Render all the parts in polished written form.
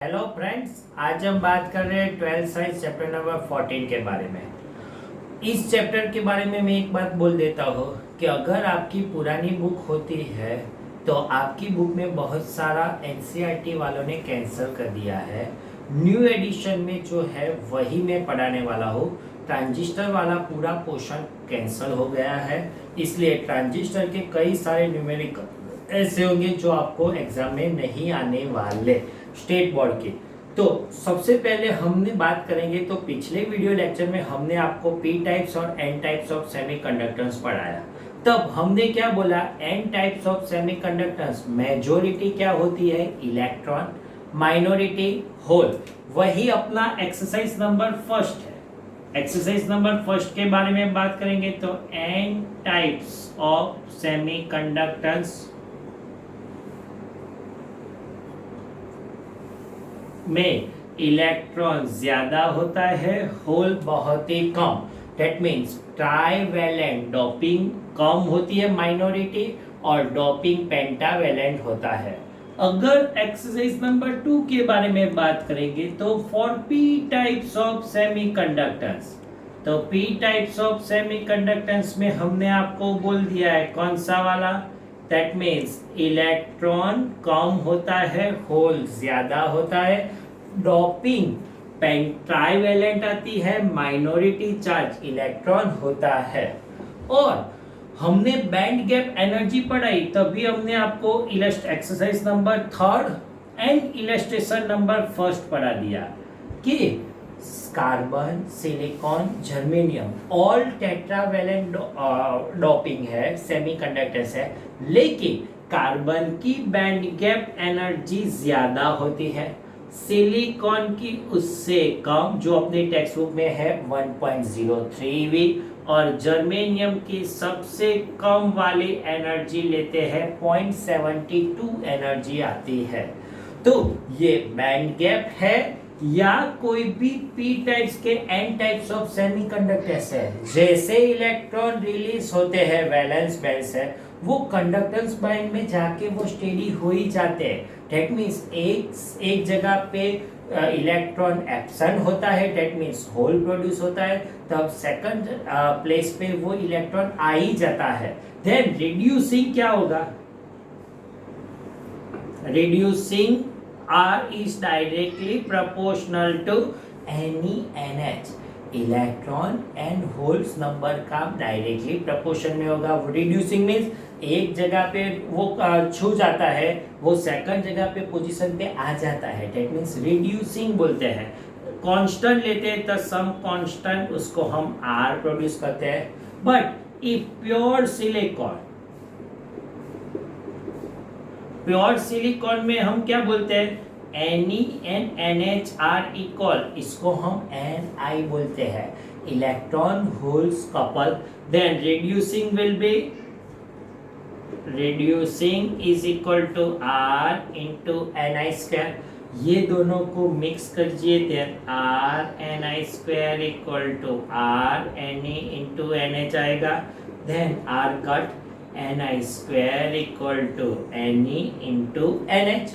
Hello friends, आज हम बात कर रहे हैं 12th साइंस चैप्टर नंबर 14 के बारे में। इस चैप्टर के बारे में मैं एक बात बोल देता हूँ कि अगर आपकी पुरानी बुक होती है तो आपकी बुक में बहुत सारा एनसीईआरटी वालों ने कैंसिल कर दिया है। न्यू एडिशन में जो है वही मैं पढ़ाने वाला हूँ। ट्रांजिस्टर वाला पूरा पोर्शन कैंसिल हो गया है, इसलिए ट्रांजिस्टर के कई सारे न्यूमेरिकल ऐसे होंगे जो आपको एग्जाम में नहीं आने वाले स्टेट बोर्ड के। तो सबसे पहले हमने बात करेंगे, तो पिछले वीडियो लेक्चर में हमने आपको पी टाइप्स और एन टाइप्स ऑफ सेमीकंडक्टर्स पढ़ाया। तब हमने क्या बोला, N types of semiconductors majority क्या होती है, इलेक्ट्रॉन, माइनॉरिटी होल। वही अपना एक्सरसाइज नंबर फर्स्ट है। एक्सरसाइज नंबर फर्स्ट के बारे में बात करेंगे तो एन टाइप्स ऑफ सेमीकंडक्टर्स में इलेक्ट्रॉन ज्यादा होता है, होल बहुत ही कम। दैट मीन्स ट्राइवेलेंट डोपिंग कम होती है माइनॉरिटी, और डोपिंग पेंटावेलेंट होता है। अगर एक्सरसाइज नंबर 2 के बारे में बात करेंगे तो for P types of semiconductors, तो पी टाइप्स ऑफ सेमीकंडक्टर्स में हमने आपको बोल दिया है कौन सा वाला, दैट मीन्स इलेक्ट्रॉन कम होता है, होल ज्यादा होता है, डोपिंग ट्राइवेलेंट आती है, माइनॉरिटी चार्ज इलेक्ट्रॉन होता है। और हमने बैंड गैप एनर्जी पढ़ाई, तभी हमने आपको exercise number 3 and illustration number 1 पढ़ा दिया कि carbon, silicon, germanium all tetravalent doping है, सेमीकंडक्टर्स है, लेकिन कार्बन की बैंड गैप एनर्जी ज्यादा होती है, सिलिकॉन की उससे कम जो अपने टेक्स्ट बुक में है 1.03 और जर्मेनियम की सबसे कम वाली एनर्जी लेते हैं 0.72 एनर्जी आती है। तो ये बैंड गैप है या कोई भी पी टाइप्स के एन टाइप्स ऑफ सेमीकंडक्टर्स है। जैसे इलेक्ट्रॉन रिलीज होते हैं वैलेंस बैंड से, वो कंडक्टेंस बैंड में जाके वो स्टेडी हो ही जाते हैं। दैट मीन्स एक जगह पे इलेक्ट्रॉन एब्सेंट होता है, दैट मीन्स होल प्रोड्यूस होता है, तब सेकंड प्लेस पे वो इलेक्ट्रॉन आ ही जाता है। देन रिड्यूसिंग क्या होगा, reducing R is directly proportional to any NH, electron and holes number का डायरेक्टली प्रोपोर्शन में होगा। वो रिड्यूसिंग मीन्स एक जगह पे वो छू जाता है, वो सेकंड जगह पे पोजीशन पे आ जाता है, दैट मीन्स रिड्यूसिंग बोलते हैं। कांस्टेंट लेते हैं तो सम कांस्टेंट, उसको हम R प्रोड्यूस करते हैं। बट इफ प्योर सिलिकॉन में हम क्या बोलते हैं, NeNH आर इक्वल, इसको हम Ni बोलते हैं, electron holes couple. Then reducing is equal to R into Ni square, ये दोनों को मिक्स करिए, then R Ni square equal to R Ne into NH आएगा, then R cut Ni square equal to Ne into NH।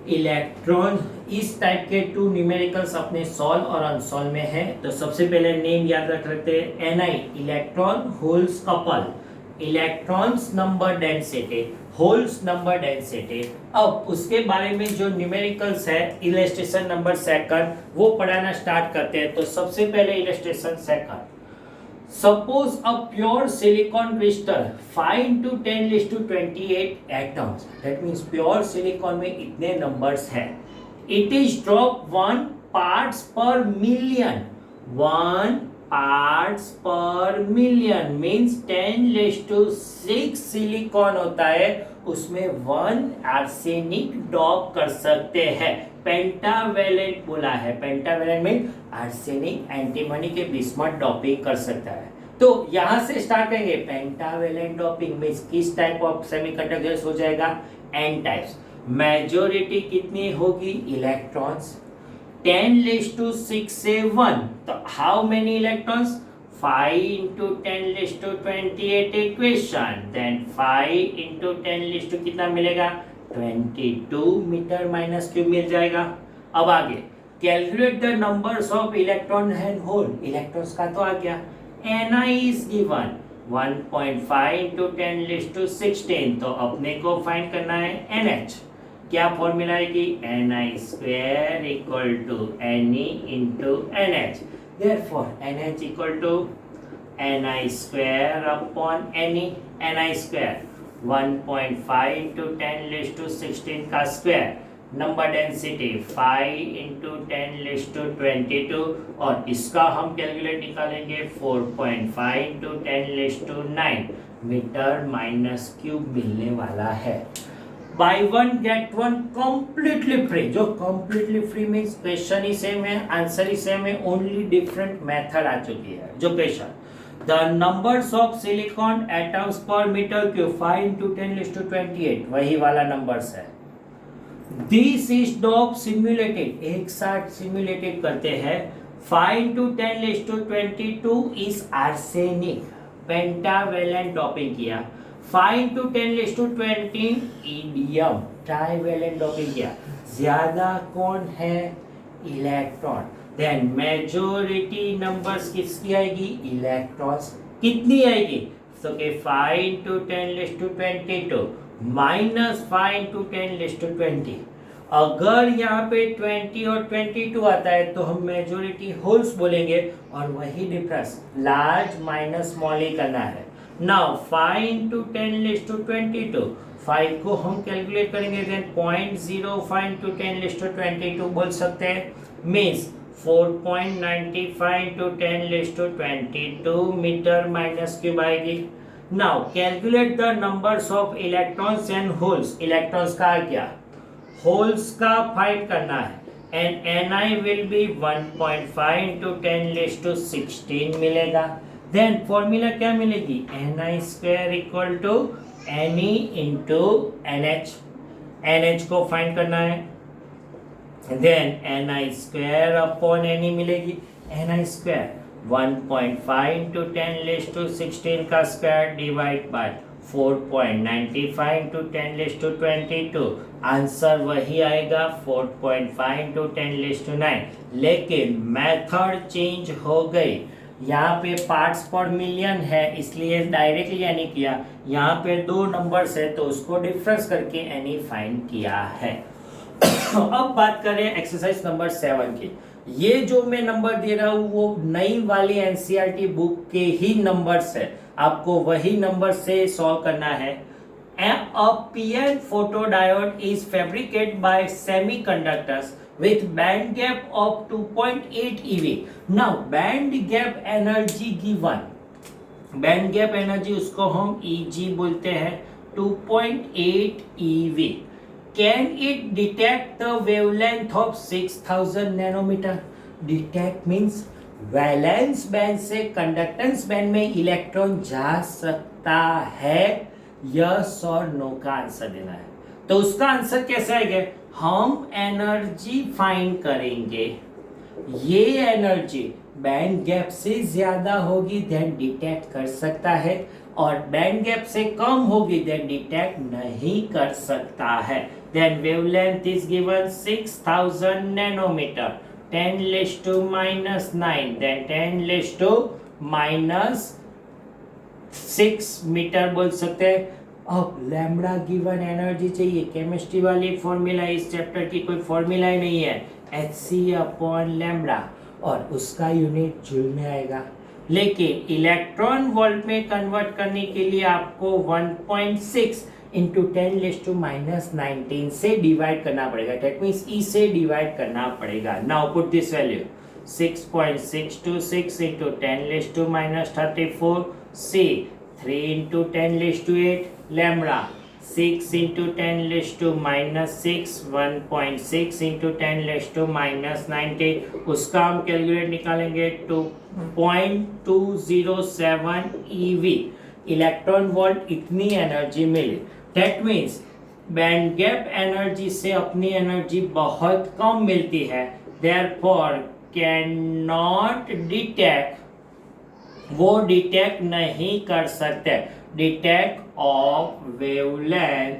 Electron इस type के 2 numericals अपने solve और unsolved में है। तो सबसे पहले नेम याद रख लेते हैं, Ni electron holes couple, electrons number density, holes number density. अब उसके बारे में जो न्यूमेरिकल्स है इलस्ट्रेशन नंबर 2 वो पढ़ाना स्टार्ट करते हैं। तो सबसे पहले illustration 2, suppose a pure silicon crystal 5 into 10⁻28 atoms, that means pure silicon में इतने numbers हैं, it is drop 1 parts per million, 1 parts per million means 10⁻6 silicon होता है, उसमें 1 आर्सेनिक डॉप कर सकते हैं। पेंटावेलेंट बोला है, पेंटावेलेंट में आर्सेनिक एंटीमनी के बिस्मथ डॉपिंग कर सकता है। तो यहां से स्टार्ट करेंगे, पेंटावेलेंट डॉपिंग में किस टाइप ऑफ सेमीकंडक्टर्स हो जाएगा, एन टाइप्स। मेजॉरिटी कितनी होगी, इलेक्ट्रॉन्स, 10⁻6 से 1, तो how many electrons, 5 into 10⁻28 equation, then 5 into 10 कितना मिलेगा, 22 मीटर माइनस क्यूब मिल जाएगा। अब आगे calculate the numbers of electron and hole, electrons का तो आ गया, Ni इज गिवन 1.5 into 10 raised to 16, तो अपने को फाइंड करना है NH, क्या फॉर्मूला आएगी, Ni square equal to Ne into NH, therefore NH equal to Ni square upon Ne, Ni square 1.5 into 10 raised to 16 का square, number density 5 into 10 raised to 22, और इसका हम कैलकुलेट निकालेंगे 4.5 into 10 raised to 9 metre minus cube मिलने वाला है। Buy one get one completely free, जो completely free means question ही सेम है, आंसर ही सेम है, ओनली डिफरेंट मेथड आ चुकी है। जो question the numbers of silicon atoms per metre cube 5 into 10 raised to 28, वही वाला नंबर्स है। दिस इज डॉप सिम्युलेटेड, एक साथ सिम्युलेटेड करते हैं, 5 into 10 raised to 22 is arsenic, pentavalent doping किया, 5 into 10 raised to 20 idiom, trivalent doping किया, ज्यादा कौन है, इलेक्ट्रॉन, देन मेजॉरिटी नंबर्स किसकी आएगी, इलेक्ट्रॉन्स, कितनी आएगी, तो के 5 into 10 raised to 22 minus 5 into 10 raised to 20, अगर यहाँ पे 20 और 22 आता है तो हम मेजॉरिटी होल्स बोलेंगे, और वही डिफरेंस लार्ज माइनस स्मॉल ही करना है। नाउ 5 into 10 raised to 22, 5 को हम कैलकुलेट करेंगे, देन 0.05 into 10 raised to 22 बोल सकते हैं, means 4.95 into 10 raised to 22 meter minus cube आएगी। Now calculate the numbers of electrons and holes, electrons का क्या, होल्स का फाइंड करना है, and Ni will be 1.5 into 10 raised to 16 मिलेगा, देन फॉर्मूला क्या मिलेगी, Ni square equal to Ne into NH, NH को फाइंड करना है, then Ni square upon Ne मिलेगी, Ni square 1.5 into 10 raised to 16 का square divide by 4.95 into 10 raised to 22, answer वही आएगा 4.5 into 10 raised to 9, लेकिन मेथड चेंज हो गई, यहाँ पे पार्ट्स पर मिलियन है इसलिए डायरेक्टली यानी किया, यहाँ पे दो नंबर्स है तो उसको डिफरेंस करके एनी फाइंड किया है। अब बात करें एक्सरसाइज नंबर 7 की, ये जो मैं नंबर दे रहा हूँ वो नई वाली एनसीईआरटी बुक के ही नंबर्स है, आपको वही नंबर से सॉल्व करना है। A PN photodiode is fabricated by semiconductors with band gap of 2.8 eV. Now band gap energy given, band gap energy उसको हम Eg बोलते हैं 2.8 eV. Can it detect the wavelength of 6000 nanometer? Detect means valence band से conductance band में electron जा सकता है, yes और नो का आंसर देना है। तो उसका आंसर कैसे आएगा, हम एनर्जी फाइंड करेंगे, ये एनर्जी बैंड गैप से ज्यादा होगी देन डिटेक्ट कर सकता है, और बैंड गैप से कम होगी देन डिटेक्ट नहीं कर सकता है। Then wavelength is given 6000 nanometre, 10 raised to minus 9, then 10 raised to minus 6 metre बोल सकते हैं। अब लैम्बडा गिवन एनर्जी चाहिए, केमिस्ट्री वाली फॉर्मूला इस चैप्टर की कोई फॉर्मूला ही नहीं है, Hc अपॉन लैम्बडा, और उसका यूनिट जूल में आएगा, लेकिन इलेक्ट्रॉन वोल्ट में कन्वर्ट करने के लिए आपको 1.6 इंटू 10 raised to minus 19 से डिवाइड करना पड़ेगा, डेट मीन्स ई से डिवाइड करना पड़ेगा। Now put this value 6.626 into 10 raised to minus 34, C 3 into 10 raised to 8, lambda 6 into 10 raised to minus 6, 1.6 into 10 raised to minus 90, उसका हम कैलकुलेट निकालेंगे 2.207 EV, इलेक्ट्रॉन वोल्ट इतनी एनर्जी मिली, that means band gap energy से अपनी energy बहुत कम मिलती है, देयरफॉर कैन नॉट डिटेक्ट, वो डिटेक्ट नहीं कर सकते, डिटेक्ट ऑफ वेवलेंथ,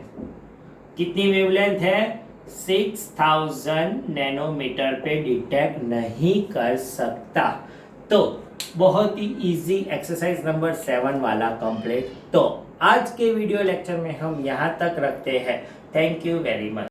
कितनी वेवलेंथ है 6000 नैनोमीटर पे डिटेक्ट नहीं कर सकता। तो बहुत ही इजी एक्सरसाइज नंबर 7 वाला कंप्लीट। तो आज के वीडियो लेक्चर में हम यहाँ तक रखते हैं। Thank you very much.